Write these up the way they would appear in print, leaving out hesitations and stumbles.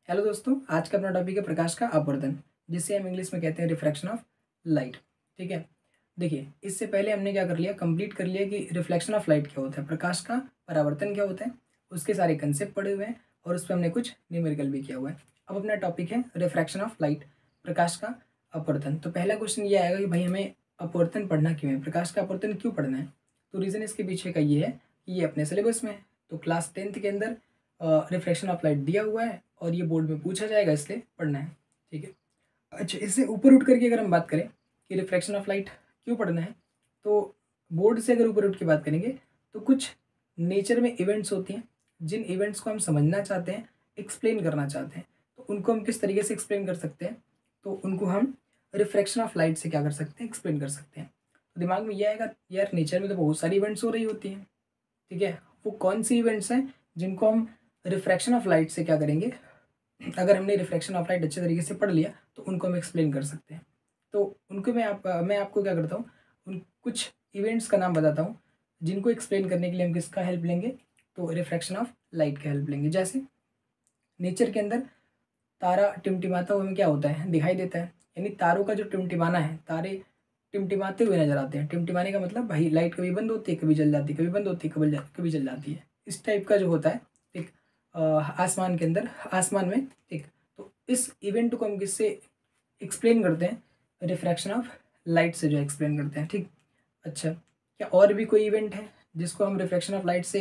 Hello दोस्तों, आज का अपना टॉपिक है प्रकाश का अपवर्तन, जिसे हम इंग्लिश में कहते हैं रिफ्रैक्शन ऑफ लाइट। ठीक है, देखिए इससे पहले हमने क्या कर लिया, कंप्लीट कर लिया कि रिफ्लेक्शन ऑफ लाइट क्या होता है, प्रकाश का परावर्तन क्या होता है, उसके सारे कंसेप्ट पढ़े हुए हैं और उस पर हमने कुछ न्यूमेरिकल भी किया हुआ है। अब अपना टॉपिक है रिफ्रैक्शन ऑफ लाइट, प्रकाश का अपवर्तन। तो पहला क्वेश्चन ये आएगा कि भाई हमें अपवर्तन पढ़ना क्यों है, प्रकाश का अपवर्तन क्यों पढ़ना है। तो रीज़न इसके पीछे का ये है कि ये अपने सिलेबस में है। तो क्लास 10th के अंदर रिफ्लेक्शन ऑफ लाइट दिया हुआ है और ये बोर्ड में पूछा जाएगा, इसलिए पढ़ना है। ठीक है, अच्छा इससे ऊपर उठ करके अगर हम बात करें कि रिफ्लेक्शन ऑफ लाइट क्यों पढ़ना है, तो बोर्ड से अगर ऊपर उठ के बात करेंगे तो कुछ नेचर में इवेंट्स होती हैं, जिन इवेंट्स को हम समझना चाहते हैं, एक्सप्लेन करना चाहते हैं, तो उनको हम किस तरीके से एक्सप्लेन कर सकते हैं, तो उनको हम रिफ्लेक्शन ऑफ लाइट से क्या कर सकते हैं, एक्सप्लेन कर सकते हैं। तो दिमाग में ये आएगा, यार नेचर में तो बहुत सारी इवेंट्स हो रही होती हैं। ठीक है, वो कौन सी इवेंट्स हैं जिनको हम रिफ्रैक्शन ऑफ लाइट से क्या करेंगे, अगर हमने रिफ्रैक्शन ऑफ लाइट अच्छे तरीके से पढ़ लिया तो उनको हम एक्सप्लेन कर सकते हैं। तो उनको मैं आपको क्या करता हूँ, उन कुछ इवेंट्स का नाम बताता हूँ जिनको एक्सप्लेन करने के लिए हम किसका हेल्प लेंगे, तो रिफ्रैक्शन ऑफ लाइट का हेल्प लेंगे। जैसे नेचर के अंदर तारा टिमटिमाता हुआ हमें क्या होता है, दिखाई देता है, यानी तारों का जो टिमटिमाना है, तारे टिमटिमाते हुए नजर आते हैं। टिमटिमाने का मतलब भाई लाइट कभी बंद होती है, कभी जल जाती है, कभी बंद होती है, कभी जल जाती है, इस टाइप का जो होता है। ठीक, आसमान के अंदर, आसमान में। ठीक, तो इस इवेंट को हम किससे एक्सप्लेन करते हैं, रिफ्रैक्शन ऑफ लाइट से जो एक्सप्लेन करते हैं। ठीक, अच्छा क्या और भी कोई इवेंट है जिसको हम रिफ्रैक्शन ऑफ लाइट से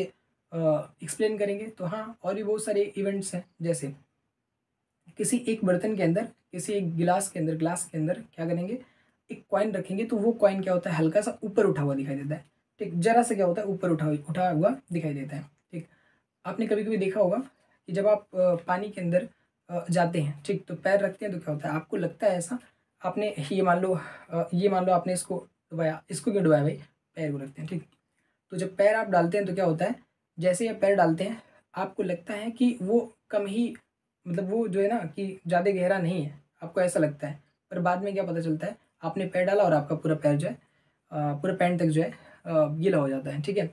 एक्सप्लेन करेंगे, तो हाँ और भी बहुत सारे इवेंट्स हैं। जैसे किसी एक बर्तन के अंदर, किसी एक ग्लास के अंदर क्या करेंगे, एक कॉइन रखेंगे, तो वो कॉइन क्या होता है, हल्का सा ऊपर उठा हुआ दिखाई देता है। ठीक, जरा सा क्या होता है, ऊपर उठा हुआ दिखाई देता है। ठीक, आपने कभी कभी देखा होगा कि जब आप पानी के अंदर जाते हैं, ठीक, तो पैर रखते हैं तो क्या होता है, आपको लगता है ऐसा, आपने ये मान लो आपने इसको डुबाया, इसको क्यों डुबाया भाई, पैर को रखते हैं। ठीक, तो जब पैर आप डालते हैं तो क्या होता है, जैसे ही आप पैर डालते हैं आपको लगता है कि वो कम ही, मतलब वो जो है ना कि ज़्यादा गहरा नहीं है, आपको ऐसा लगता है। पर बाद में क्या पता चलता है, आपने पैर डाला और आपका पूरा पैर जो है पूरा पैंट तक जो है गीला हो जाता है। ठीक है,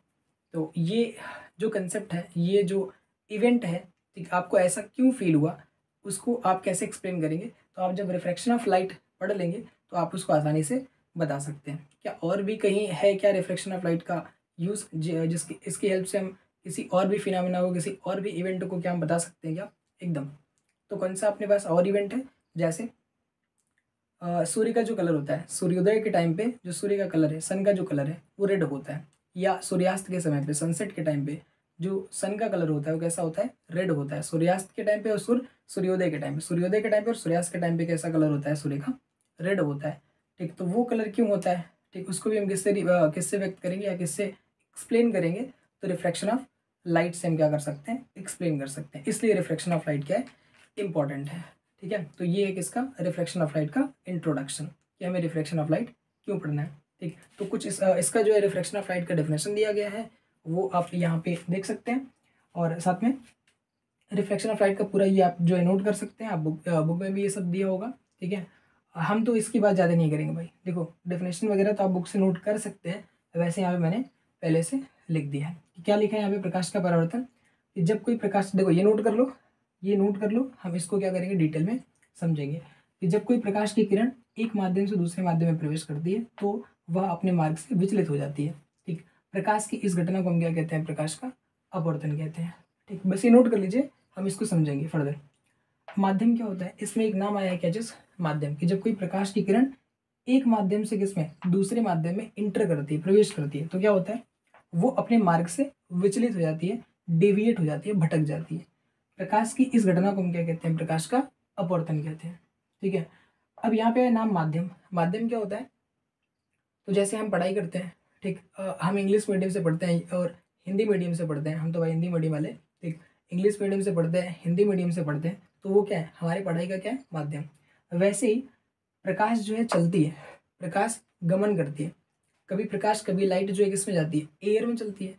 तो ये जो कंसेप्ट है, ये जो इवेंट है, ठीक, आपको ऐसा क्यों फील हुआ, उसको आप कैसे एक्सप्लेन करेंगे। तो आप जब रिफ्रैक्शन ऑफ लाइट पढ़ लेंगे तो आप उसको आसानी से बता सकते हैं। क्या और भी कहीं है क्या रिफ्लेक्शन ऑफ लाइट का यूज़, जिसकी इसकी हेल्प से हम किसी और भी फिनोमेना को, किसी और भी इवेंट को क्या हम बता सकते हैं क्या, एकदम। तो कौन सा अपने पास और इवेंट है, जैसे सूर्य का जो कलर होता है, सूर्योदय के टाइम पे जो सूर्य का कलर है, सन का जो कलर है वो रेड होता है, या सूर्यास्त के समय पे, सनसेट के टाइम पे जो सन का कलर होता है वो कैसा होता है, रेड होता है। सूर्यास्त के टाइम पे और सूर्योदय के टाइम पे, सूर्योदय के टाइम पे और सूर्यास्त के टाइम पे कैसा कलर होता है सूर्य का, रेड होता है। ठीक, तो वो कलर क्यों होता है, ठीक, उसको भी हम किससे व्यक्त करेंगे या किससे एक्सप्लेन करेंगे, तो रिफ्रैक्शन ऑफ लाइट से हम क्या कर सकते हैं, एक्सप्लेन कर सकते हैं। इसलिए रिफ्रैक्शन ऑफ लाइट क्या है, इंपॉर्टेंट है। ठीक है, तो ये एक इसका रिफ्लेक्शन ऑफ लाइट का इंट्रोडक्शन, कि हमें रिफ्लेक्शन ऑफ लाइट क्यों पढ़ना है। ठीक, तो कुछ इसका जो है रिफ्लेक्शन ऑफ लाइट का डेफिनेशन दिया गया है, वो आप यहाँ पे देख सकते हैं। और साथ में रिफ्लेक्शन ऑफ लाइट का पूरा ये आप जो है नोट कर सकते हैं, आप बुक में भी ये सब दिया होगा। ठीक है, हम तो इसकी बात ज़्यादा नहीं करेंगे भाई, देखो डेफिनेशन वगैरह तो आप बुक से नोट कर सकते हैं, वैसे यहाँ पे मैंने पहले से लिख दिया है। क्या लिखा है यहाँ पे, प्रकाश का परावर्तन, कि जब कोई प्रकाश, देखो ये नोट कर लो, ये नोट कर लो, हम इसको क्या करेंगे डिटेल में समझेंगे। कि जब कोई प्रकाश की किरण एक माध्यम से दूसरे माध्यम में प्रवेश करती है तो वह अपने मार्ग से विचलित हो जाती है। ठीक, प्रकाश की इस घटना को हम क्या कहते हैं, प्रकाश का अपवर्तन कहते हैं। ठीक, बस ये नोट कर लीजिए, हम इसको समझेंगे फर्दर। माध्यम क्या होता है, इसमें एक नाम आया है क्या, जिस माध्यम, कि जब कोई प्रकाश की किरण एक माध्यम से किसमें, दूसरे माध्यम में इंटर करती है, प्रवेश करती है, तो क्या होता है, वो अपने मार्ग से विचलित हो जाती है, डेविएट हो जाती है, भटक जाती है। प्रकाश की इस घटना को हम क्या कहते हैं, प्रकाश का अपवर्तन कहते हैं। ठीक है, अब यहाँ पे है नाम माध्यम। माध्यम क्या होता है, तो जैसे हम पढ़ाई करते हैं, ठीक, हम इंग्लिश मीडियम से पढ़ते हैं और हिंदी मीडियम से पढ़ते हैं, हम तो भाई हिंदी मीडियम वाले। ठीक, इंग्लिश मीडियम से पढ़ते हैं, हिंदी मीडियम से पढ़ते हैं, तो वो क्या है, हमारी पढ़ाई का क्या है, माध्यम। वैसे ही प्रकाश जो है चलती है, प्रकाश गमन करती है, कभी प्रकाश, कभी लाइट जो है किसमें जाती है, एयर में चलती है।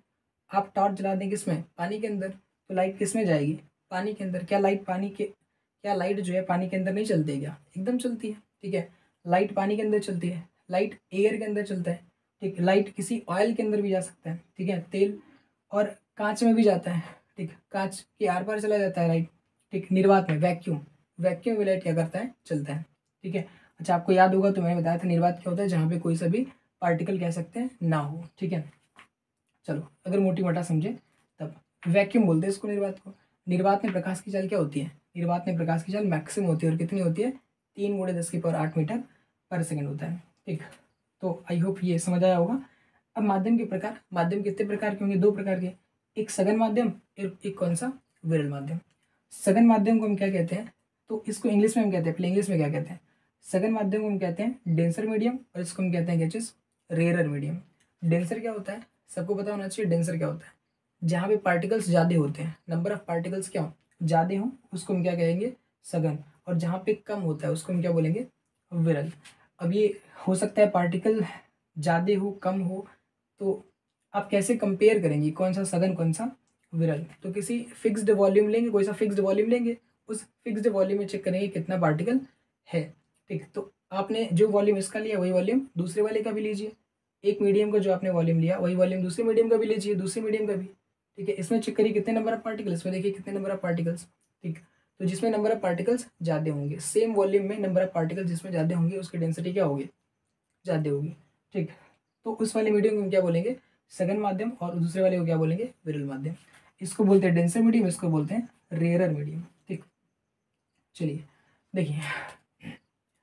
आप टॉर्च जला दें किसमें, पानी के अंदर, तो लाइट किसमें जाएगी, पानी के अंदर। क्या लाइट जो है पानी के अंदर नहीं चलती है क्या, एकदम चलती है। ठीक है, लाइट पानी के अंदर चलती है, लाइट एयर के अंदर चलता है। ठीक, लाइट किसी ऑयल के अंदर भी जा सकता है, ठीक है, तेल, और कांच में भी जाता है। ठीक, कांच के आर पार चला जाता है लाइट। ठीक, निर्वात में वैक्यूम, वैक्यूम में लाइट क्या करता है, चलता है। ठीक है, अच्छा आपको याद होगा तो मैंने बताया था निर्वात क्या होता है, जहाँ पे कोई सा भी पार्टिकल कह सकते हैं ना हो। ठीक है, चलो अगर मोटी मोटा समझे तब वैक्यूम बोलते हैं इसको निर्वात को। निर्वात में प्रकाश की चाल क्या होती है, निर्वात में प्रकाश की चाल मैक्सिमम होती है, और कितनी होती है, 3 × 10⁸ मीटर पर सेकेंड होता है। ठीक, तो आई होप ये समझ आया होगा। अब माध्यम के प्रकार, माध्यम कितने प्रकार के होंगे, 2 प्रकार के, एक सघन माध्यम, एक कौन सा, विरल माध्यम। सघन माध्यम को हम क्या कहते हैं, तो इसको इंग्लिश में हम कहते हैं, पहले इंग्लिश में क्या कहते हैं, सघन माध्यम को हम कहते हैं डेंसर मीडियम, और इसको हम कहते हैं क्या चीज, रेयरर मीडियम। डेंसर क्या होता है, सबको पता होना चाहिए डेंसर क्या होता है, जहाँ पे पार्टिकल्स ज़्यादा होते हैं, नंबर ऑफ पार्टिकल्स क्या हो, ज़्यादा हो, उसको हम क्या कहेंगे, सघन। और जहाँ पे कम होता है उसको हम क्या बोलेंगे, विरल। अब ये हो सकता है पार्टिकल ज़्यादा हो कम हो, तो आप कैसे कंपेयर करेंगे कौन सा सघन कौन सा विरल, तो किसी फिक्स्ड वॉल्यूम लेंगे, कोई सा फिक्स्ड वॉल्यूम लेंगे, उस फिक्स्ड वॉल्यूम में चेक करेंगे कितना पार्टिकल है। ठीक, तो आपने जो वॉल्यूम इसका लिया वही वॉल्यूम दूसरे वाले का भी लीजिए, एक मीडियम का जो आपने वॉल्यूम लिया वही वॉल्यूम दूसरे मीडियम का भी लीजिए, दूसरे मीडियम का भी। ठीक है, इसमें चेक करिए कितने नंबर ऑफ पार्टिकल्स, इसमें देखिए कितने नंबर ऑफ पार्टिकल्स। ठीक, तो जिसमें नंबर ऑफ पार्टिकल्स ज़्यादा होंगे, सेम वॉल्यूम में नंबर ऑफ पार्टिकल्स जिसमें ज़्यादा होंगे उसकी डेंसिटी क्या होगी, ज़्यादा होगी। ठीक, तो उस वाले मीडियम को हम क्या बोलेंगे, सघन माध्यम, और दूसरे वाले को क्या बोलेंगे, विरल माध्यम। इसको बोलते हैं डेंसर मीडियम, इसको बोलते हैं रेयरर मीडियम। ठीक, चलिए देखिए,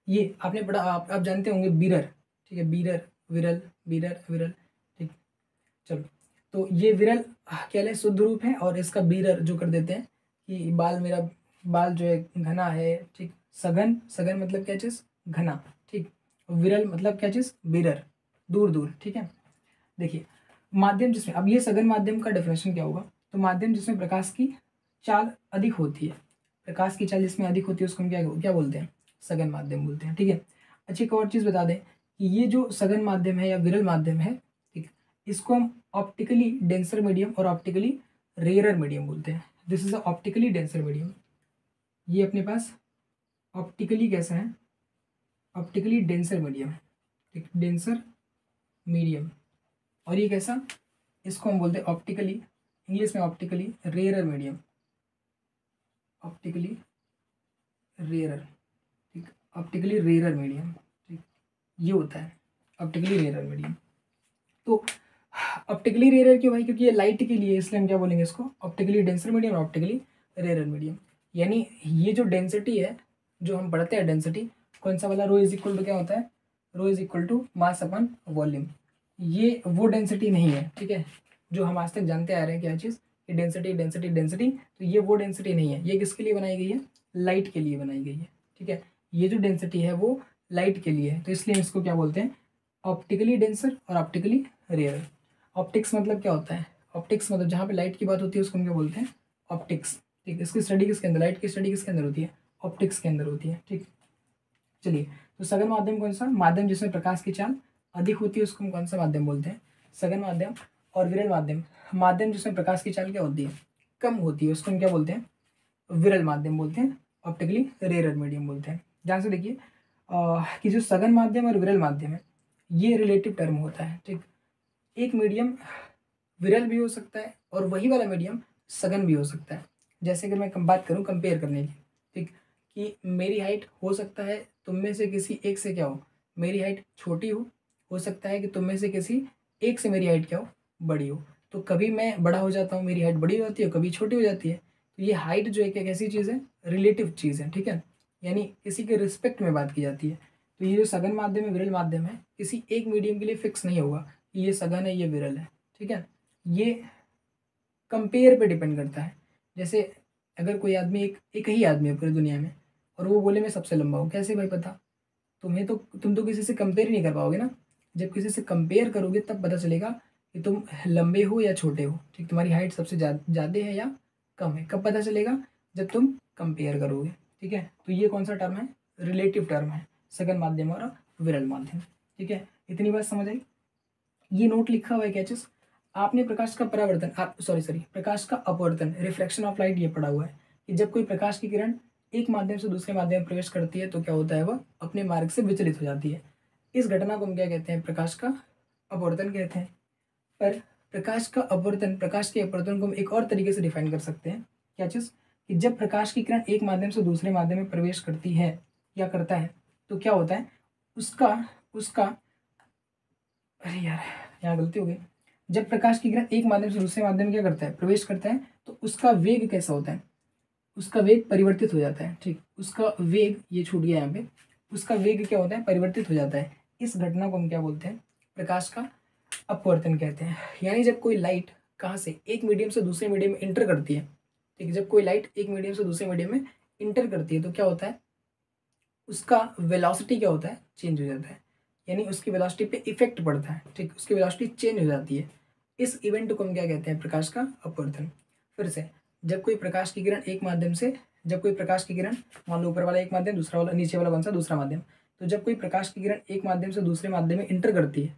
ये आपने पढ़ा, आप जानते होंगे बीरर। ठीक है, बीरर, विरल, बीरर, विरल। ठीक, चलो, तो ये विरल क्या है, शुद्ध रूप है, और इसका बीरर जो कर देते हैं कि बाल, मेरा बाल जो है घना है। ठीक, सघन, सघन मतलब क्या चीज़, घना। ठीक, विरल मतलब क्या चीज़, बीरर, दूर दूर। ठीक है, देखिए माध्यम जिसमें, अब ये सघन माध्यम का डेफिनेशन क्या होगा, तो माध्यम जिसमें प्रकाश की चाल अधिक होती है, प्रकाश की चाल जिसमें अधिक होती है उसको हम क्या क्या बोलते हैं, सघन माध्यम बोलते हैं। ठीक है, अच्छी एक और चीज़ बता दें कि ये जो सघन माध्यम है या विरल माध्यम है, ठीक, इसको हम ऑप्टिकली डेंसर मीडियम और ऑप्टिकली रेयरर मीडियम बोलते हैं। This is a optically denser medium. ये अपने पास ऑप्टिकली कैसा है, ऑप्टिकली डेंसर मीडियम। ठीक, डेंसर मीडियम, और ये कैसा, इसको हम बोलते हैं ऑप्टिकली, इंग्लिश में optically rarer medium, optically rarer. ठीक, ऑप्टिकली रेयरर मीडियम। ठीक, ये होता है ऑप्टिकली रेयरर मीडियम। तो ऑप्टिकली रेयरर क्यों भाई, क्योंकि ये लाइट के लिए, इसलिए हम क्या बोलेंगे इसको, ऑप्टिकली डेंसर मीडियम और ऑप्टिकली रेयरर मीडियम। यानी ये जो डेंसिटी है, जो हम पढ़ते हैं डेंसिटी, कौन सा वाला, रो इज इक्वल टू क्या होता है, rho is equal to mass upon volume. ये वो डेंसिटी नहीं है, ठीक है, जो हम आज तक जानते आ रहे हैं क्या चीज़, ये डेंसिटी डेंसिटी डेंसिटी, तो ये वो डेंसिटी नहीं है। ये किसके लिए बनाई गई है, लाइट के लिए बनाई गई है। ठीक है, ये जो डेंसिटी है वो लाइट के लिए है, तो इसलिए हम इसको क्या बोलते हैं, ऑप्टिकली डेंसर और ऑप्टिकली रेयर। ऑप्टिक्स मतलब क्या होता है, ऑप्टिक्स मतलब जहाँ पे लाइट की बात होती है उसको हम क्या बोलते हैं, ऑप्टिक्स। ठीक, इसकी स्टडी किसके अंदर, लाइट की स्टडी किसके अंदर होती है, ऑप्टिक्स के अंदर होती है। ठीक, चलिए, तो सघन माध्यम कौन सा, माध्यम जिसमें प्रकाश की चाल अधिक होती है उसको हम कौन सा माध्यम बोलते हैं, सघन माध्यम। और विरल माध्यम, माध्यम जिसमें प्रकाश की चाल क्या होती है, कम होती है, उसको हम क्या बोलते हैं, विरल माध्यम बोलते हैं, ऑप्टिकली रेयरर मीडियम बोलते हैं। ध्यान से देखिए कि जो सघन माध्यम और विरल माध्यम है ये रिलेटिव टर्म होता है। ठीक, एक मीडियम विरल भी हो सकता है और वही वाला मीडियम सघन भी हो सकता है। जैसे कि मैं बात करूँ कंपेयर करने की, ठीक, कि मेरी हाइट हो सकता है तुम में से किसी एक से क्या हो, मेरी हाइट छोटी हो सकता है कि तुम में से किसी एक से मेरी हाइट क्या हो, बड़ी हो। तो कभी मैं बड़ा हो जाता हूँ, मेरी हाइट बड़ी हो जाती है, कभी छोटी हो जाती है। तो ये हाइट जो है एक ऐसी चीज़ है, रिलेटिव चीज़ है। ठीक है, यानी किसी के रिस्पेक्ट में बात की जाती है। तो ये जो सघन माध्यम है, विरल माध्यम है, किसी एक मीडियम के लिए फिक्स नहीं होगा कि ये सघन है ये विरल है। ठीक है, ये कंपेयर पे डिपेंड करता है। जैसे अगर कोई आदमी, एक ही आदमी है पूरी दुनिया में, और वो बोले मैं सबसे लंबा हूँ, कैसे भाई पता, तुम्हें तो, तुम तो किसी से कंपेयर नहीं कर पाओगे ना। जब किसी से कंपेयर करोगे तब पता चलेगा कि तुम लंबे हो या छोटे हो। ठीक, तुम्हारी हाइट सबसे ज़्यादा है या कम है, कब पता चलेगा, जब तुम कंपेयर करोगे। ठीक है, तो ये कौन सा टर्म है, रिलेटिव टर्म है, सघन माध्यम और विरल माध्यम। ठीक है, इतनी बात समझ आई। ये नोट लिखा हुआ है क्या चीज़, आपने प्रकाश का परावर्तन, आप सॉरी प्रकाश का अपवर्तन, रिफ्रैक्शन ऑफ लाइट, ये पढ़ा हुआ है कि जब कोई प्रकाश की किरण एक माध्यम से दूसरे माध्यम में प्रवेश करती है तो क्या होता है, वह अपने मार्ग से विचलित हो जाती है। इस घटना को हम क्या कहते हैं, प्रकाश का अपवर्तन कहते हैं। पर प्रकाश का अपवर्तन, प्रकाश के अपवर्तन को हम एक और तरीके से डिफाइन कर सकते हैं, क्या चीज़, कि जब प्रकाश की किरण एक माध्यम से दूसरे माध्यम में प्रवेश करती है या करता है तो क्या होता है, उसका उसका अरे यार यहाँ गलती हो गई। जब प्रकाश की किरण एक माध्यम से दूसरे माध्यम में क्या करता है, प्रवेश करता है, तो उसका वेग कैसा होता है, उसका वेग परिवर्तित हो जाता है। ठीक, उसका वेग, ये छूट गया यहाँ पे, उसका वेग क्या होता है, परिवर्तित हो जाता है। इस घटना को हम क्या बोलते हैं, प्रकाश का अपवर्तन कहते हैं। यानी जब कोई लाइट कहाँ से एक मीडियम से दूसरे मीडियम में इंटर करती है, ठीक, जब कोई लाइट एक मीडियम से दूसरे मीडियम में इंटर करती है तो क्या होता है, उसका वेलोसिटी क्या होता है, चेंज हो जाता है। यानी उसकी वेलोसिटी पे इफेक्ट पड़ता है। ठीक, उसकी वेलोसिटी चेंज हो जाती है। इस इवेंट को हम क्या कहते हैं, प्रकाश का अपवर्तन। फिर से, जब कोई प्रकाश की किरण एक माध्यम से, जब कोई प्रकाश की किरण, मान लो ऊपर वाला एक माध्यम, दूसरा वाला, नीचे वाला कौन सा, दूसरा माध्यम, तो जब कोई प्रकाश की किरण एक माध्यम से दूसरे माध्यम में इंटर करती है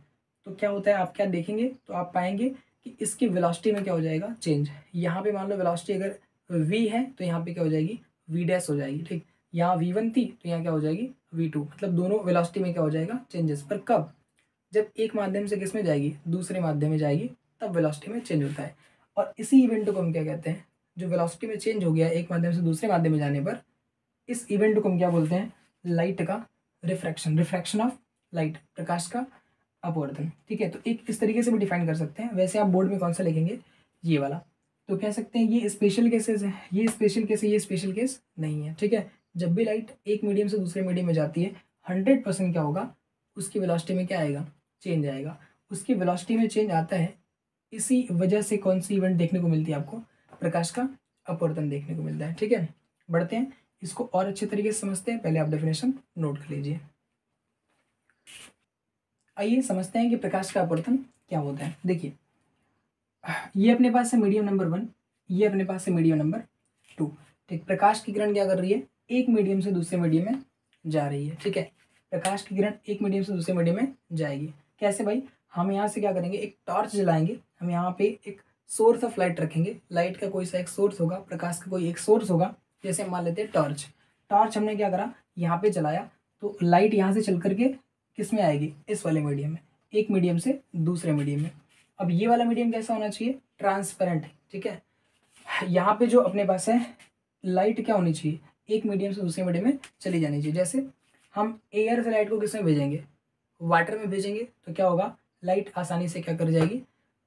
तो क्या होता है, आप क्या देखेंगे, तो आप पाएंगे कि इसकी वेलोसिटी में क्या हो जाएगा, चेंज। यहाँ पे मान लो वेलोसिटी अगर v है तो यहाँ पे क्या हो जाएगी, v डैश हो जाएगी। ठीक, यहाँ v1 थी तो यहाँ क्या हो जाएगी, v2। मतलब दोनों वेलोसिटी में क्या हो जाएगा, चेंजेस। पर कब, जब एक माध्यम से किस में जाएगी, दूसरे माध्यम में जाएगी, तब वेलोसिटी में चेंज होता है। और इसी इवेंट को हम क्या कहते हैं, जो वेलोसिटी में चेंज हो गया एक माध्यम से दूसरे माध्यम में जाने पर, इस इवेंट को हम क्या बोलते हैं, लाइट का रिफ्रैक्शन, रिफ्रैक्शन ऑफ लाइट, प्रकाश का अपवर्तन। ठीक है, तो एक इस तरीके से भी डिफाइन कर सकते हैं। वैसे आप बोर्ड में कौन सा लिखेंगे, ये वाला, तो कह सकते हैं ये स्पेशल केसेस है, ये स्पेशल केस है, ये स्पेशल केस नहीं है। ठीक है, जब भी लाइट एक मीडियम से दूसरे मीडियम में जाती है 100% क्या होगा, उसकी वेलोसिटी में क्या आएगा, चेंज आएगा। उसकी वेलोसिटी में चेंज आता है, इसी वजह से कौन सी इवेंट देखने को मिलती है आपको, प्रकाश का अपवर्तन देखने को मिलता है। ठीक है, बढ़ते हैं, इसको और अच्छे तरीके से समझते हैं। पहले आप डेफिनेशन नोट कर लीजिए। आइए समझते हैं कि प्रकाश का अपवर्तन क्या होता है। देखिए, ये अपने पास है मीडियम नंबर 1, ये अपने पास है मीडियम नंबर 2। ठीक, प्रकाश की किरण क्या कर रही है, एक मीडियम से दूसरे मीडियम में जा रही है। ठीक है, प्रकाश की किरण एक मीडियम से दूसरे मीडियम में जाएगी। कैसे भाई, हम यहाँ से क्या करेंगे, एक टॉर्च जलाएंगे, हम यहाँ पे एक सोर्स ऑफ लाइट रखेंगे, लाइट का कोई सा एक सोर्स होगा, प्रकाश का कोई एक सोर्स होगा। जैसे हम मान लेते हैं टॉर्च, टॉर्च हमने क्या करा, यहाँ पे जलाया, तो लाइट यहाँ से चल करके किस में आएगी, इस वाले मीडियम में, एक मीडियम से दूसरे मीडियम में। अब ये वाला मीडियम कैसा होना चाहिए, ट्रांसपेरेंट। ठीक है, यहाँ पे जो अपने पास है, लाइट क्या होनी चाहिए, एक मीडियम से दूसरे मीडियम में चली जानी चाहिए। जैसे हम एयर से लाइट को किस में भेजेंगे, वाटर में भेजेंगे, तो क्या होगा, लाइट आसानी से क्या कर जाएगी,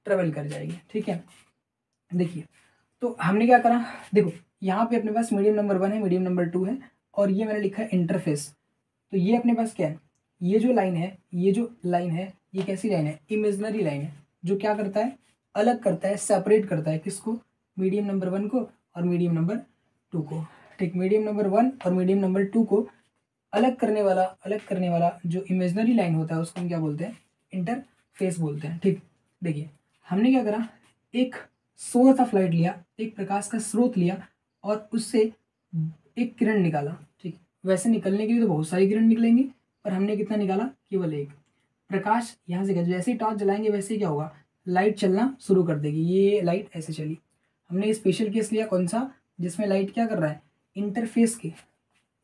ट्रेवल कर जाएगी। ठीक है, देखिए, तो हमने क्या करा, देखो यहाँ पे अपने पास मीडियम नंबर 1 है, मीडियम नंबर 2 है, और ये मैंने लिखा है इंटरफेस। तो ये अपने पास क्या है, ये जो लाइन है, ये जो लाइन है, ये कैसी लाइन है, इमेजनरी लाइन है, जो क्या करता है, अलग करता है, सेपरेट करता है किसको, मीडियम नंबर 1 को और मीडियम नंबर 2 को। ठीक, मीडियम नंबर 1 और मीडियम नंबर 2 को अलग करने वाला जो इमेजनरी लाइन होता है उसको हम क्या बोलते हैं, इंटरफेस बोलते हैं। ठीक, देखिए हमने क्या करा, एक सोर्स ऑफ लाइट लिया, एक प्रकाश का स्रोत लिया, और उससे एक किरण निकाला। ठीक, वैसे निकलने के लिए तो बहुत सारी किरण निकलेंगी, पर हमने कितना निकाला, केवल एक। प्रकाश यहाँ से गया, जैसे ही टॉर्च जलाएंगे वैसे ही क्या होगा, लाइट चलना शुरू कर देगी। ये लाइट ऐसे चली, हमने स्पेशल केस लिया कौन सा, जिसमें लाइट क्या कर रहा है, इंटरफेस के,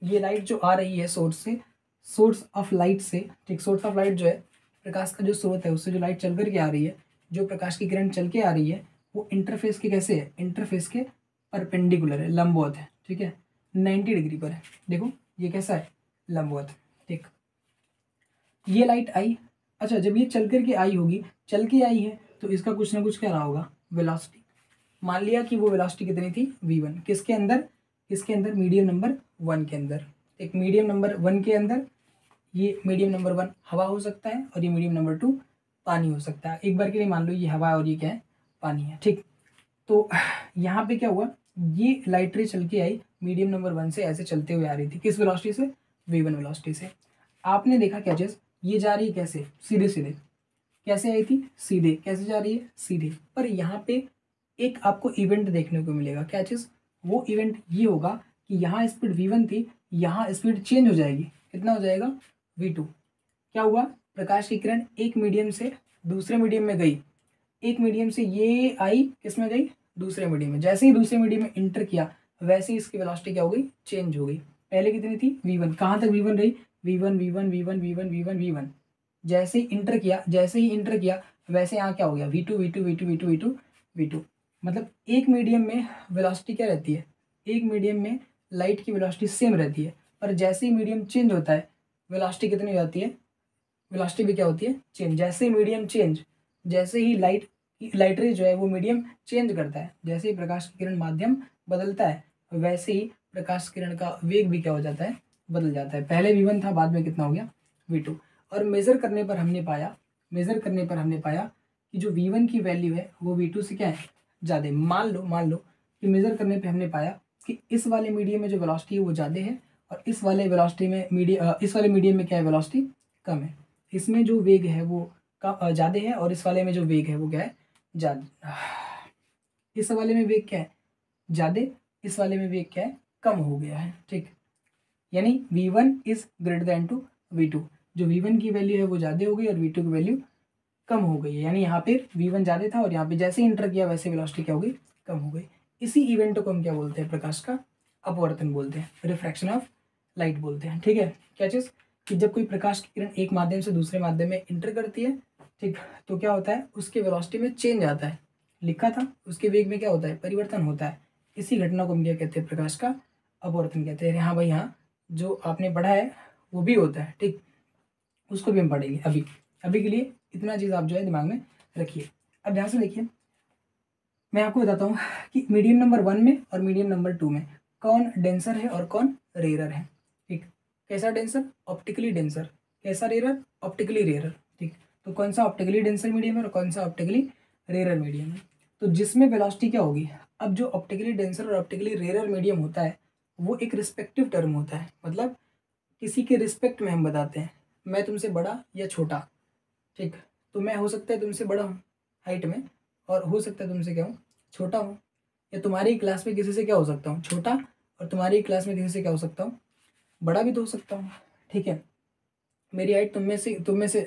ये लाइट जो आ रही है सोर्स से, सोर्स ऑफ लाइट से, ठीक, सोर्स ऑफ लाइट जो है, प्रकाश का जो स्रोत है, उससे जो लाइट चल करके आ रही है, जो प्रकाश की किरण चल के आ रही है, वो इंटरफेस के कैसे है, इंटरफेस के परपेंडिकुलर है, लंबवत है। ठीक है, 90 डिग्री पर है। देखो ये कैसा है, लंबवत। ठीक, ये लाइट आई, अच्छा जब ये चल करके आई होगी, चल के आई है, तो इसका कुछ ना कुछ क्या रहा होगा, वेलोसिटी। मान लिया कि वो वेलोसिटी कितनी थी, v1, किसके अंदर, किसके अंदर, मीडियम नंबर 1 के अंदर। एक मीडियम नंबर 1 के अंदर, ये मीडियम नंबर 1 हवा हो सकता है, और ये मीडियम नंबर 2 पानी हो सकता है। एक बार के लिए मान लो ये हवा है और ये क्या है, पानी है। ठीक, तो यहाँ पे क्या हुआ, ये लाइट रे चल के आई, मीडियम नंबर 1 से ऐसे चलते हुए आ रही थी, किस वेलोसिटी से, v1 वेलोसिटी से। आपने देखा क्या चीज़, ये जा रही है कैसे, सीधे सीधे, कैसे आई थी, सीधे, कैसे जा रही है, सीधे। पर यहाँ पे एक आपको इवेंट देखने को मिलेगा, क्या चीज़, वो इवेंट ये होगा कि यहाँ स्पीड v1 थी, यहाँ स्पीड चेंज हो जाएगी, कितना हो जाएगा, v2। क्या हुआ, प्रकाश की किरण एक मीडियम से दूसरे मीडियम में गई, एक मीडियम से ये आई, किस में गई, दूसरे मीडियम में। जैसे ही दूसरे मीडियम में इंटर किया, वैसे ही इसकी वेलोसिटी क्या हो गई, चेंज हो गई। पहले कितनी थी, v1, कहाँ तक v1 रही, v1 v1 v1 v1 v1 v1। जैसे ही इंटर किया, जैसे ही इंटर किया, वैसे यहाँ क्या हो गया, v2 v2 v2 v2 v2 v2। मतलब एक मीडियम में वेलोसिटी क्या रहती है, एक मीडियम में लाइट की वेलोसिटी सेम रहती है, पर जैसे ही मीडियम चेंज होता है वेलोसिटी कितनी हो जाती है, वेलोसिटी भी क्या होती है, चेंज। जैसे ही मीडियम चेंज, जैसे ही लाइट रे जो है वो मीडियम चेंज करता है, जैसे ही प्रकाश की किरण माध्यम बदलता है, वैसे ही प्रकाश किरण का वेग भी क्या हो जाता है, बदल जाता है। पहले v1 था, बाद में कितना हो गया, v2। और मेज़र करने पर हमने पाया कि जो v1 की वैल्यू है वो v2 से क्या है, ज़्यादा। मान लो कि मेज़र करने पे हमने पाया कि इस वाले मीडियम में जो वेलोसिटी है वो ज़्यादा है, और इस वाले मीडियम में क्या है, वेलोसिटी कम है। इसमें जो वेग है वो ज़्यादा है, और इस वाले में जो वेग है वो क्या है, ज़्यादा। इस वाले में वेग क्या है, ज़्यादा, इस वाले में वेग क्या है, कम हो गया है। ठीक, यानी v1 is greater than to v2। जो v1 की वैल्यू है वो ज़्यादा हो गई और v2 की वैल्यू कम हो गई है। यानी यहाँ पे v1 ज़्यादा था और यहाँ पे जैसे इंटर किया वैसे वेलोसिटी क्या हो गई, कम हो गई। इसी इवेंट को हम क्या बोलते हैं, प्रकाश का अपवर्तन बोलते हैं, रिफ्रैक्शन ऑफ लाइट बोलते हैं। ठीक है, क्या चीज़, कि जब कोई प्रकाश की किरण एक माध्यम से दूसरे माध्यम में इंटर करती है, ठीक, तो क्या होता है, उसके वेलोसिटी में चेंज आता है। लिखा था, उसके वेग में क्या होता है, परिवर्तन होता है। इसी घटना को हम क्या कहते हैं, प्रकाश का अपवर्तन कहते हैं। हाँ भाई हाँ, जो आपने पढ़ा है वो भी होता है, ठीक, उसको भी हम पढ़ेंगे। अभी के लिए इतना चीज़ आप जो है दिमाग में रखिए। अब ध्यान से देखिए, मैं आपको बताता हूँ कि मीडियम नंबर 1 में और मीडियम नंबर 2 में कौन डेंसर है और कौन रेयरर है। ठीक, कैसा डेंसर, ऑप्टिकली डेंसर, कैसा रेयरर, ऑप्टिकली रेयरर। ठीक, तो कौन सा ऑप्टिकली डेंसर मीडियम है और कौन सा ऑप्टिकली रेयरर मीडियम है। तो जिसमें वेलोसिटी क्या होगी, अब जो ऑप्टिकली डेंसर और ऑप्टिकली रेयरर मीडियम होता है वो एक रिस्पेक्टिव टर्म होता है, मतलब किसी के रिस्पेक्ट में हम बताते हैं, मैं तुमसे बड़ा या छोटा। ठीक, तो मैं हो सकता है तुमसे बड़ा हूँ हाइट में, और हो सकता है तुमसे क्या हूँ, छोटा हूँ। या तुम्हारी क्लास में किसी से क्या हो सकता हूँ, छोटा, और तुम्हारी क्लास में किसी से क्या हो सकता हूँ, बड़ा भी तो हो सकता हूँ। ठीक है, मेरी हाइट तुम में से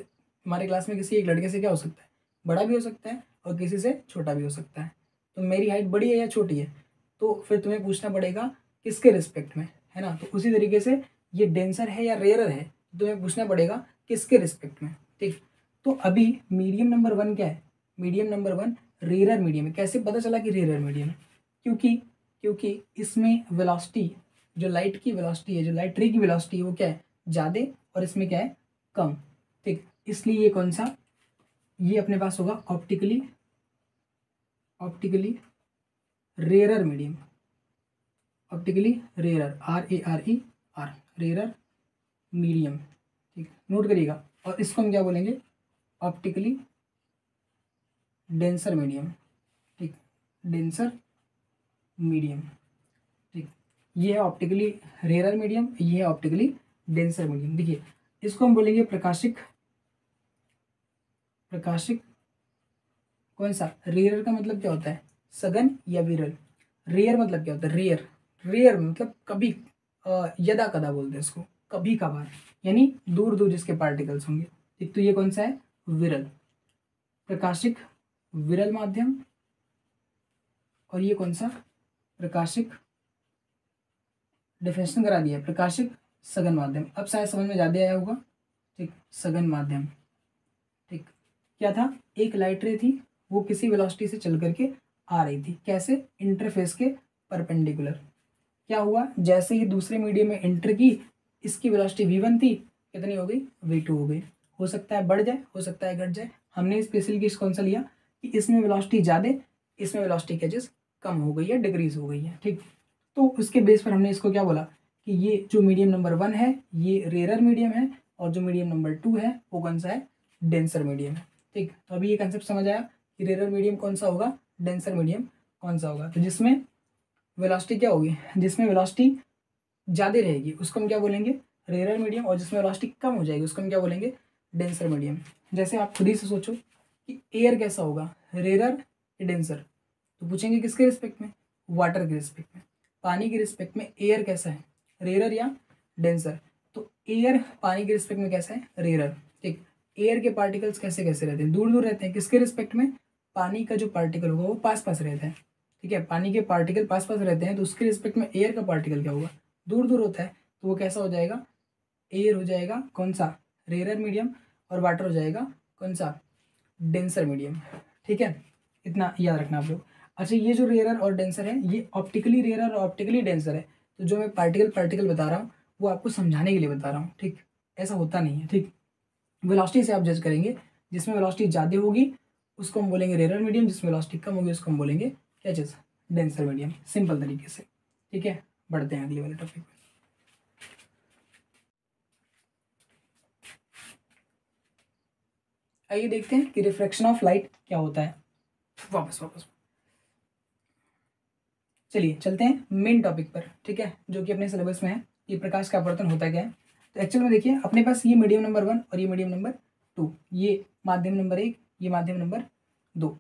तुम्हारे क्लास में किसी एक लड़के से क्या हो सकता है, बड़ा भी हो सकता है और किसी से छोटा भी हो सकता है। तो मेरी हाइट बड़ी है या छोटी है, तो फिर तुम्हें पूछना पड़ेगा किसके रिस्पेक्ट में, है ना। तो उसी तरीके से ये डेंसर है या रेयरर है, तो तुम्हें पूछना पड़ेगा किसके रिस्पेक्ट में। ठीक, तो अभी मीडियम नंबर 1 क्या है, मीडियम नंबर 1 रेयरर मीडियम है। कैसे पता चला कि रेयरर मीडियम है, क्योंकि इसमें वेलोसिटी, जो लाइट की वेलोसिटी है, जो लाइट रे की वेलोसिटी है वो क्या है, ज़्यादा, और इसमें क्या है, कम। ठीक, इसलिए ये कौन सा, ये अपने पास होगा optically rarer medium, optically rarer, RARER, rarer medium. ठीक, नोट करिएगा। और इसको हम क्या बोलेंगे, ऑप्टिकली डेंसर मीडियम। ठीक, डेंसर मीडियम। ठीक, ये है ऑप्टिकली रेयरर मीडियम, ये है ऑप्टिकली डेंसर मीडियम। देखिए, इसको हम बोलेंगे प्रकाशिक कौन सा, रेयर का मतलब क्या होता है, सघन या विरल। रेयर मतलब क्या होता है, रेयर मतलब कभी, यदा कदा बोलते हैं इसको, कभी कभार, यानी दूर दूर जिसके पार्टिकल्स होंगे। एक तो ये कौन सा है, विरल, प्रकाशिक विरल माध्यम, और ये कौन सा, प्रकाशिक, डेफिनेशन करा दिया है, प्रकाशिक सघन माध्यम। अब शायद समझ में ज़्यादा आया होगा। ठीक, सघन माध्यम। ठीक, क्या था, एक लाइट रे थी, वो किसी वेलोसिटी से चल करके आ रही थी, कैसे, इंटरफेस के परपेंडिकुलर। क्या हुआ, जैसे ही दूसरे मीडियम में एंटर की, इसकी वेलोसिटी v1 थी, कितनी हो गई, v2 हो गई। हो सकता है बढ़ जाए, हो सकता है घट जाए। हमने स्पेशल केस कौन सा लिया कि इसमें वेलोसिटी ज़्यादा, इसमें वेलोसिटी क्या चीज़ कम हो गई है, डिक्रीज हो गई है। ठीक, तो उसके बेस पर हमने इसको क्या बोला कि ये जो मीडियम नंबर 1 है ये रेयरर मीडियम है, और जो मीडियम नंबर 2 है वो कौन सा है, डेंसर मीडियम है। ठीक, तो अभी ये कंसेप्ट समझ आया कि रेयरर मीडियम कौन सा होगा, डेंसर मीडियम कौन सा होगा। तो जिसमें वेलोसिटी क्या होगी, जिसमें वेलोसिटी ज़्यादा रहेगी उसको हम क्या बोलेंगे, रेयरर मीडियम, और जिसमें वेलोसिटी कम हो जाएगी उसको हम क्या बोलेंगे, डेंसर मीडियम। जैसे आप खुद ही से सोचो कि एयर कैसा होगा, रेयरर या डेंसर, तो पूछेंगे किसके रिस्पेक्ट में, वाटर के रिस्पेक्ट में। पानी के रिस्पेक्ट में एयर कैसा है, रेयरर या डेंसर, तो एयर पानी के रिस्पेक्ट में कैसा है, रेयरर। ठीक, एयर के पार्टिकल्स कैसे कैसे रहते हैं, दूर दूर रहते हैं, किसके रिस्पेक्ट में, पानी का जो पार्टिकल होगा वो पास पास रहता है। ठीक है, पानी के पार्टिकल पास पास रहते हैं, तो उसके रिस्पेक्ट में एयर का पार्टिकल क्या होगा, दूर दूर होता है, तो वो कैसा हो जाएगा, एयर हो जाएगा कौन सा, रेयरर मीडियम, और वाटर हो जाएगा कौन सा, डेंसर मीडियम। ठीक है, इतना याद रखना आप लोग। अच्छा, ये जो रेयरर और डेंसर है ये ऑप्टिकली रेयरर और ऑप्टिकली डेंसर है। तो जो मैं पार्टिकल बता रहा हूँ वो आपको समझाने के लिए बता रहा हूँ, ठीक। ऐसा होता नहीं है, ठीक। वेलोसिटी से आप जज करेंगे, जिसमें वेलोसिटी ज़्यादा होगी उसको हम बोलेंगे रेयरर मीडियम, जिसमें वेलोसिटी कम होगी उसको हम बोलेंगे क्या चीज़, डेंसर मीडियम, सिंपल तरीके से, ठीक है। बढ़ते हैं अगले वाले टॉपिक पर। आइए देखते हैं कि रिफ्रैक्शन ऑफ लाइट क्या होता है। वापस चलिए चलते हैं मेन टॉपिक पर, ठीक है, जो कि अपने सिलेबस में है कि प्रकाश का अपवर्तन होता क्या है। तो एक्चुअल में देखिए अपने पास ये मीडियम नंबर 1 और ये मीडियम नंबर 2, ये माध्यम नंबर 1, ये माध्यम नंबर 2।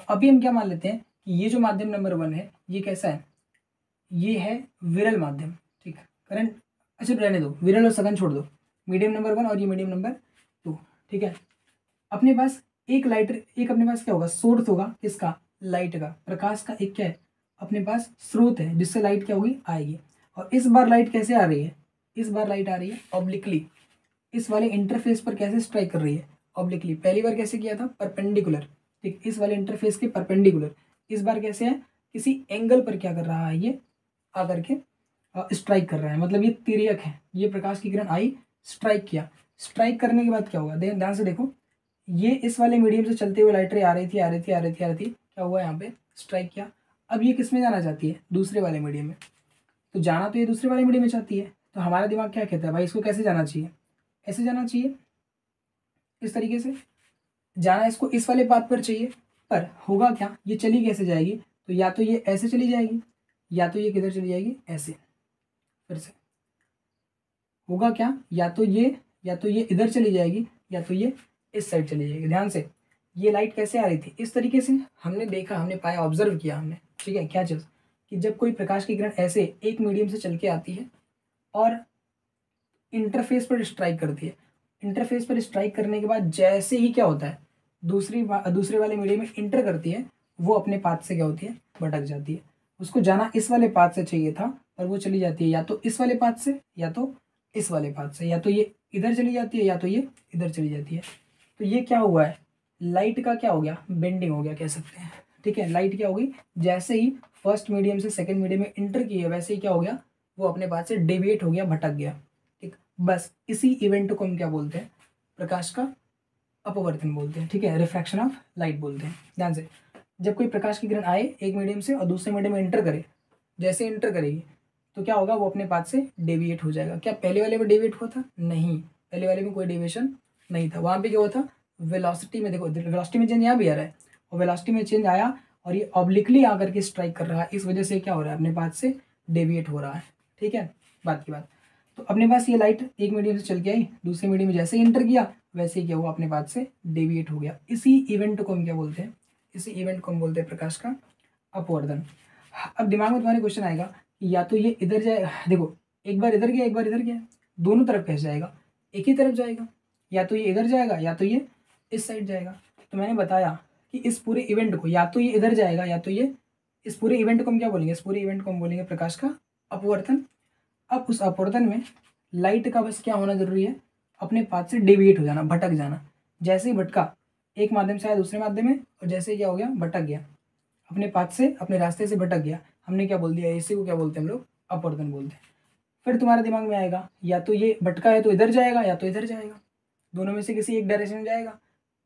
अभी हम क्या मान लेते हैं कि ये जो माध्यम नंबर 1 है ये कैसा है, ये है विरल माध्यम, ठीक। करंट अच्छा रहने दो, विरल और सघन छोड़ दो, मीडियम नंबर 1 और ये मीडियम नंबर 2, ठीक है। अपने पास एक लाइट, एक अपने पास क्या होगा, सोर्स होगा किसका, लाइट का, प्रकाश का एक क्या है अपने पास स्रोत है जिससे लाइट क्या होगी, आएगी। और इस बार लाइट कैसे आ रही है, इस बार लाइट आ रही है ऑब्लिकली, इस वाले इंटरफेस पर कैसे स्ट्राइक कर रही है, ऑब्लिकली। पहली बार कैसे किया था, परपेंडिकुलर, ठीक, इस वाले इंटरफेस के परपेंडिकुलर। इस बार कैसे है, किसी एंगल पर क्या कर रहा है ये आकर के स्ट्राइक कर रहा है, मतलब ये तिर्यक है, ये प्रकाश की किरण आई, स्ट्राइक किया, स्ट्राइक करने के बाद क्या होगा, ध्यान से देखो, ये इस वाले मीडियम से चलते हुए लाइट रे आ रही थी, क्या हुआ यहाँ पे, स्ट्राइक किया। अब ये किस में जाना चाहती है, दूसरे वाले मीडियम में, तो जाना तो ये दूसरे वाले मीडियम में चाहती है। तो हमारा दिमाग क्या कहता है, भाई इसको कैसे जाना चाहिए, ऐसे जाना चाहिए, इस तरीके से जाना, इसको इस वाले पाथ पर चाहिए। पर होगा क्या, ये चली कैसे जाएगी, तो या तो ये ऐसे चली जाएगी, या तो ये किधर चली जाएगी, ऐसे, फिर से होगा क्या, या तो ये इधर चली जाएगी, या तो ये इस साइड चली जाएगी। ध्यान से, ये लाइट कैसे आ रही थी, इस तरीके से हमने देखा, हमने पाया, ऑब्जर्व किया हमने, ठीक है। क्या चीज़, कि जब कोई प्रकाश की किरण ऐसे एक मीडियम से चल के आती है और इंटरफेस पर स्ट्राइक करती है, इंटरफेस पर स्ट्राइक करने के बाद जैसे ही क्या होता है, दूसरे वाले मीडियम में इंटर करती है, वो अपने पाथ से क्या होती है, भटक जाती है। उसको जाना इस वाले पाथ से चाहिए था, पर वो चली जाती है या तो इस वाले पाथ से, या तो इस वाले पाथ से, या तो ये इधर चली जाती है, या तो ये इधर चली जाती है। तो ये क्या हुआ है, लाइट का क्या हो गया, बेंडिंग हो गया कह सकते हैं, ठीक है। लाइट क्या होगी, जैसे ही फर्स्ट मीडियम से सेकंड मीडियम में इंटर की है, वैसे ही क्या हो गया, वो अपने पाथ से डेविएट हो गया, भटक गया, ठीक। बस इसी इवेंट को हम क्या बोलते हैं, प्रकाश का अपवर्तन बोलते हैं, ठीक है, रिफ्रैक्शन ऑफ लाइट बोलते हैं। ध्यान से, जब कोई प्रकाश की किरण आए एक मीडियम से और दूसरे मीडियम में इंटर करे, जैसे इंटर करेगी तो क्या होगा, वो अपने पाथ से डेविएट हो जाएगा। क्या पहले वाले में डेविएट हुआ था, नहीं, पहले वाले में कोई डेविएशन नहीं था। वहाँ पे क्या हुआ था, वेलोसिटी में, देखो वेलोसिटी में चेंज यहाँ भी आ रहा है, और वेलोसिटी में चेंज आया और ये ऑब्लिकली आकर के स्ट्राइक कर रहा है, इस वजह से क्या हो रहा है, अपने पाथ से डेविएट हो रहा है, ठीक है। बात की बात, तो अपने पास ये लाइट एक मीडियम से चल के आई, दूसरे मीडियम में जैसे ही इंटर किया वैसे ही क्या हुआ, अपने पाथ से डेविएट हो गया। इसी इवेंट को हम क्या बोलते हैं, इसी इवेंट को हम बोलते हैं प्रकाश का अपवर्तन। अब दिमाग में तुम्हारे क्वेश्चन आएगा कि या तो ये इधर जाए, देखो एक बार इधर गया एक बार इधर गया, दोनों तरफ कैसे जाएगा, एक ही तरफ जाएगा, या तो ये इधर जाएगा या तो ये इस साइड जाएगा। तो मैंने बताया कि इस पूरे इवेंट को या तो ये इधर जाएगा या तो ये, इस पूरे इवेंट को हम क्या बोलेंगे, इस पूरे इवेंट को हम बोलेंगे प्रकाश का अपवर्तन। अब उस अपवर्तन में लाइट का बस क्या होना जरूरी है, अपने पाथ से डेविएट हो जाना, भटक जाना। जैसे ही भटका, एक माध्यम से आया दूसरे माध्यम में, और जैसे ही क्या हो गया, भटक गया, अपने पाथ से, अपने रास्ते से भटक गया, हमने क्या बोल दिया, इसी को क्या बोलते हैं हम लोग, अपवर्तन बोलते हैं। फिर तुम्हारे दिमाग में आएगा या तो ये भटका है तो इधर जाएगा या तो इधर जाएगा, दोनों में से किसी एक डायरेक्शन में जाएगा।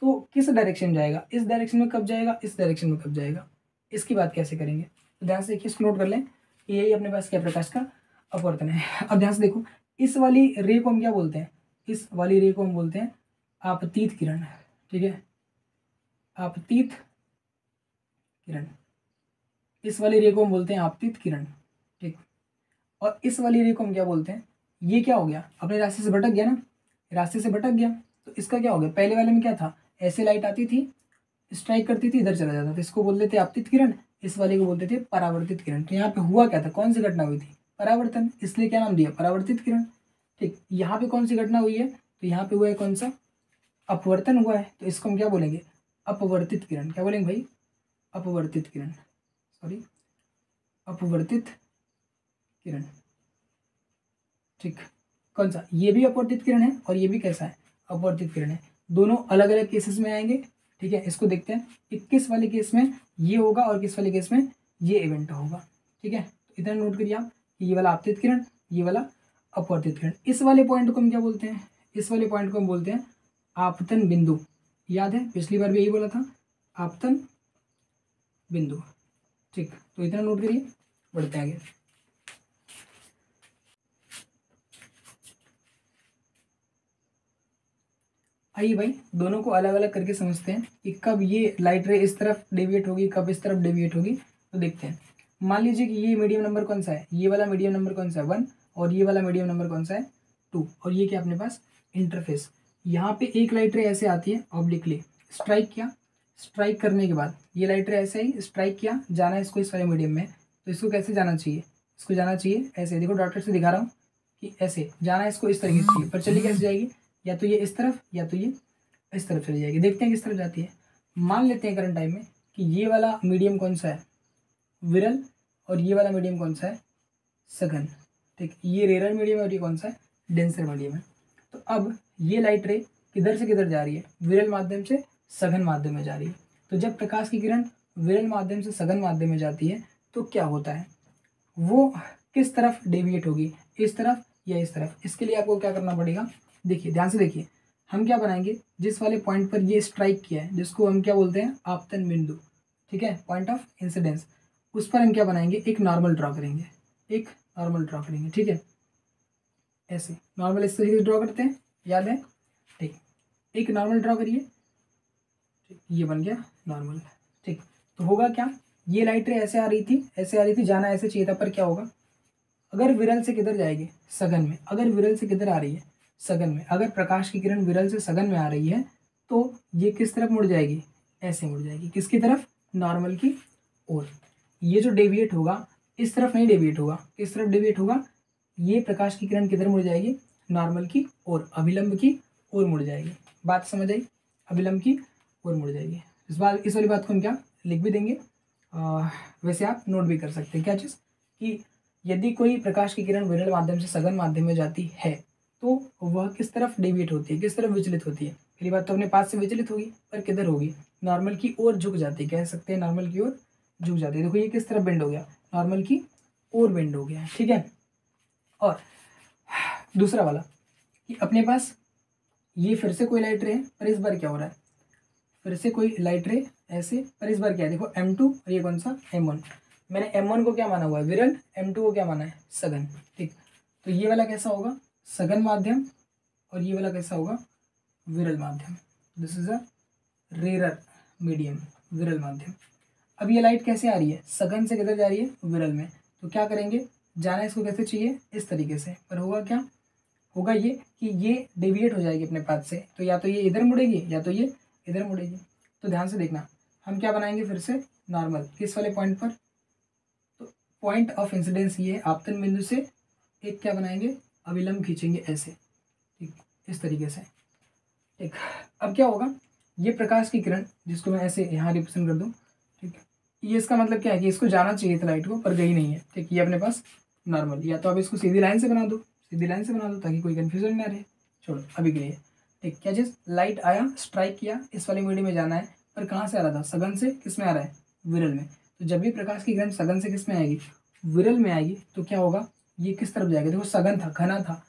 तो किस डायरेक्शन में जाएगा, इस डायरेक्शन में कब जाएगा, इस डायरेक्शन में कब जाएगा, इसकी बात कैसे करेंगे। तो ध्यान से देखिए, इसको नोट कर लें कि यही अपने पास क्या प्रकाश का अपवर्तन है। अब ध्यान से देखो, इस वाली रे को हम क्या बोलते हैं, इस वाली रे को हम बोलते हैं आपतित किरण, ठीक है, आपतित किरण, इस वाली रे को हम बोलते हैं आपतित किरण, ठीक। और इस वाली रे को हम क्या बोलते हैं, ये क्या हो गया, अपने रास्ते से भटक गया ना, रास्ते से भटक गया, तो इसका क्या हो गया, पहले वाले में क्या था, ऐसे लाइट आती थी, स्ट्राइक करती थी, इधर चला जाता था, इसको बोलते थे आपतित किरण, इस वाले को बोलते थे परावर्तित किरण। तो यहाँ पे हुआ क्या था, कौन सी घटना हुई थी, परावर्तन, इसलिए क्या नाम दिया, परावर्तित किरण, ठीक। यहाँ पे कौन सी घटना हुई है, तो यहाँ पे हुआ है कौन सा, अपवर्तन हुआ है, तो इसको हम क्या बोलेंगे, अपवर्तित किरण। क्या बोलेंगे भाई, अपवर्तित किरण, सॉरी, अपवर्तित किरण, ठीक। कौन सा, ये भी अपवर्तित किरण है और ये भी कैसा है, अपवर्तित किरण है। दोनों अलग अलग केसेस में आएंगे, ठीक है, इसको देखते हैं कि किस वाले केस में ये होगा और किस वाले केस में ये इवेंट होगा। ठीक है, तो इतना नोट करिए आप कि ये वाला आपतित किरण, ये वाला अपवर्तित किरण। इस वाले पॉइंट को हम क्या बोलते हैं, इस वाले पॉइंट को हम बोलते हैं आपतन बिंदु। याद है पिछली बार भी यही बोला था, आपतन बिंदु। ठीक, तो इतना नोट करिए, बढ़ते हैं आगे। आइए भाई दोनों को अलग अलग करके समझते हैं कि कब ये लाइट रे इस तरफ डेविएट होगी, कब इस तरफ डेविएट होगी। तो देखते हैं, मान लीजिए कि ये मीडियम नंबर कौन सा है, ये वाला मीडियम नंबर कौन सा है 1, और ये वाला मीडियम नंबर कौन सा है 2, और ये क्या अपने पास इंटरफेस। यहाँ पे एक लाइट रे ऐसे आती है ऑब्लिकली, स्ट्राइक किया, स्ट्राइक करने के बाद ये लाइट रे ऐसे ही स्ट्राइक किया, जाना है इसको इस वाले मीडियम में। तो इसको कैसे जाना चाहिए, इसको जाना चाहिए ऐसे, देखो डॉक्टर से दिखा रहा हूँ कि ऐसे जाना है इसको, इस तरीके से चाहिए, पर चलिए कैसे जाएगी, या तो ये इस तरफ या तो ये इस तरफ चली जाएगी। देखते हैं किस तरफ जाती है। मान लेते हैं करंट टाइम में कि ये वाला मीडियम कौन सा है विरल, और ये वाला मीडियम कौन सा है सघन। ठीक, ये रेरर मीडियम है और ये कौन सा है डेंसर मीडियम है। तो अब ये लाइट रे किधर से किधर जा रही है, विरल माध्यम से सघन माध्यम में जा रही है। तो जब प्रकाश की किरण विरल माध्यम से सघन माध्यम में जाती है तो क्या होता है, वो किस तरफ डेविएट होगी, इस तरफ या इस तरफ। इसके लिए आपको क्या करना पड़ेगा, देखिए ध्यान से देखिए, हम क्या बनाएंगे, जिस वाले पॉइंट पर ये स्ट्राइक किया है जिसको हम क्या बोलते हैं आपतन बिंदु, ठीक है, पॉइंट ऑफ इंसिडेंस, उस पर हम क्या बनाएंगे एक नॉर्मल ड्रॉ करेंगे, एक नॉर्मल ड्रॉ करेंगे। ठीक है, ऐसे नॉर्मल इस तरीके से ड्रॉ करते हैं, याद है। ठीक, एक नॉर्मल ड्रॉ करिए, ठीक, ये बन गया नॉर्मल। ठीक, तो होगा क्या, ये लाइट रे ऐसे आ रही थी, ऐसे आ रही थी, जाना ऐसे चाहिए था, पर क्या होगा, अगर विरल से किधर जाएगी सघन में, अगर विरल से किधर आ रही है सघन में, अगर प्रकाश की किरण विरल से सघन में आ रही है तो ये किस तरफ मुड़ जाएगी, ऐसे मुड़ जाएगी, किसकी तरफ, नॉर्मल की ओर। ये जो डेविएट होगा इस तरफ नहीं डेविएट होगा, किस तरफ डेविएट होगा, ये प्रकाश की किरण किधर मुड़ जाएगी, नॉर्मल की ओर, अभिलंब की ओर मुड़ जाएगी। बात समझ आई, अभिलंब की ओर मुड़ जाएगी। इस वाली बात को हम क्या लिख भी देंगे, वैसे आप नोट भी कर सकते हैं। क्या चीज़ कि यदि कोई प्रकाश की किरण विरल माध्यम से सघन माध्यम में जाती है तो वह किस तरफ डेविएट होती है, किस तरफ विचलित होती है। पहली बात तो अपने पास से विचलित होगी, पर किधर होगी, नॉर्मल की ओर झुक जाती है, कह सकते हैं नॉर्मल की ओर झुक जाती है। देखो ये किस तरफ बेंड हो गया, नॉर्मल की ओर बेंड हो गया। ठीक है, और दूसरा वाला कि अपने पास ये फिर से कोई लाइट रे है, पर इस बार क्या हो रहा है, फिर से कोई लाइट रे ऐसे, पर इस बार क्या है, देखो M2 और ये कौन सा M1। मैंने M1 को क्या माना हुआ है विरल, M2 को क्या माना है सघन। ठीक, तो ये वाला कैसा होगा सघन माध्यम, और ये वाला कैसा होगा विरल माध्यम। This is a rarer medium, विरल माध्यम। अब ये लाइट कैसे आ रही है, सघन से किधर जा रही है विरल में, तो क्या करेंगे, जाना इसको कैसे चाहिए इस तरीके से, पर होगा क्या, होगा ये कि ये डेविएट हो जाएगी अपने पाथ से, तो या तो ये इधर मुड़ेगी या तो ये इधर मुड़ेगी। तो ध्यान से देखना, हम क्या बनाएंगे फिर से नॉर्मल, किस वाले पॉइंट पर, तो पॉइंट ऑफ इंसिडेंस ये आपतन बिंदु से एक क्या बनाएंगे अभिलंब खींचेंगे ऐसे, ठीक, इस तरीके से। ठीक, अब क्या होगा, ये प्रकाश की किरण जिसको मैं ऐसे यहाँ रिप्रेजेंट कर दूँ, ठीक, ये इसका मतलब क्या है कि इसको जाना चाहिए था लाइट को, पर गई नहीं है। ठीक, ये अपने पास नॉर्मल, या तो अब इसको सीधी लाइन से बना दो, सीधी लाइन से बना दो ताकि कोई कन्फ्यूजन ना रहे। छोड़ो अभी के लिए। ठीक, क्या चीज़, लाइट आया स्ट्राइक किया, इस वाले मीडियम में जाना है, पर कहाँ से आ रहा था सघन से, किस में आ रहा है विरल में। तो जब भी प्रकाश की किरण सघन से किस में आएगी विरल में आएगी, तो क्या होगा, ये किस तरफ जाएगा, देखो सघन था घना था।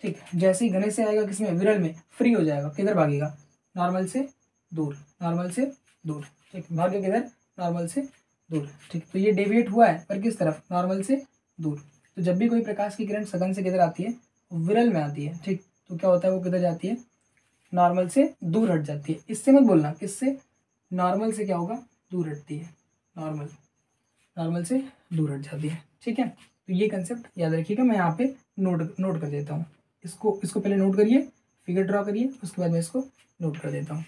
ठीक, जैसे ही घने से आएगा किसमें विरल में, फ्री हो जाएगा, किधर भागेगा नॉर्मल से दूर, नॉर्मल से दूर। ठीक, भागे किधर नॉर्मल से दूर। ठीक, तो ये डेविएट हुआ है पर किस तरफ, नॉर्मल से दूर। तो जब भी कोई प्रकाश की किरण सघन से किधर आती है विरल में आती है, ठीक, तो क्या होता है वो किधर जाती है नॉर्मल से दूर हट जाती है। इससे मत बोलना, किससे, नॉर्मल से क्या होगा दूर हटती है, नॉर्मल, नॉर्मल से दूर हट जाती है। ठीक है, तो ये कंसेप्ट याद रखिएगा, मैं यहाँ पे नोट कर देता हूँ। इसको पहले नोट करिए, फिगर ड्रॉ करिए, उसके बाद मैं इसको नोट कर देता हूँ।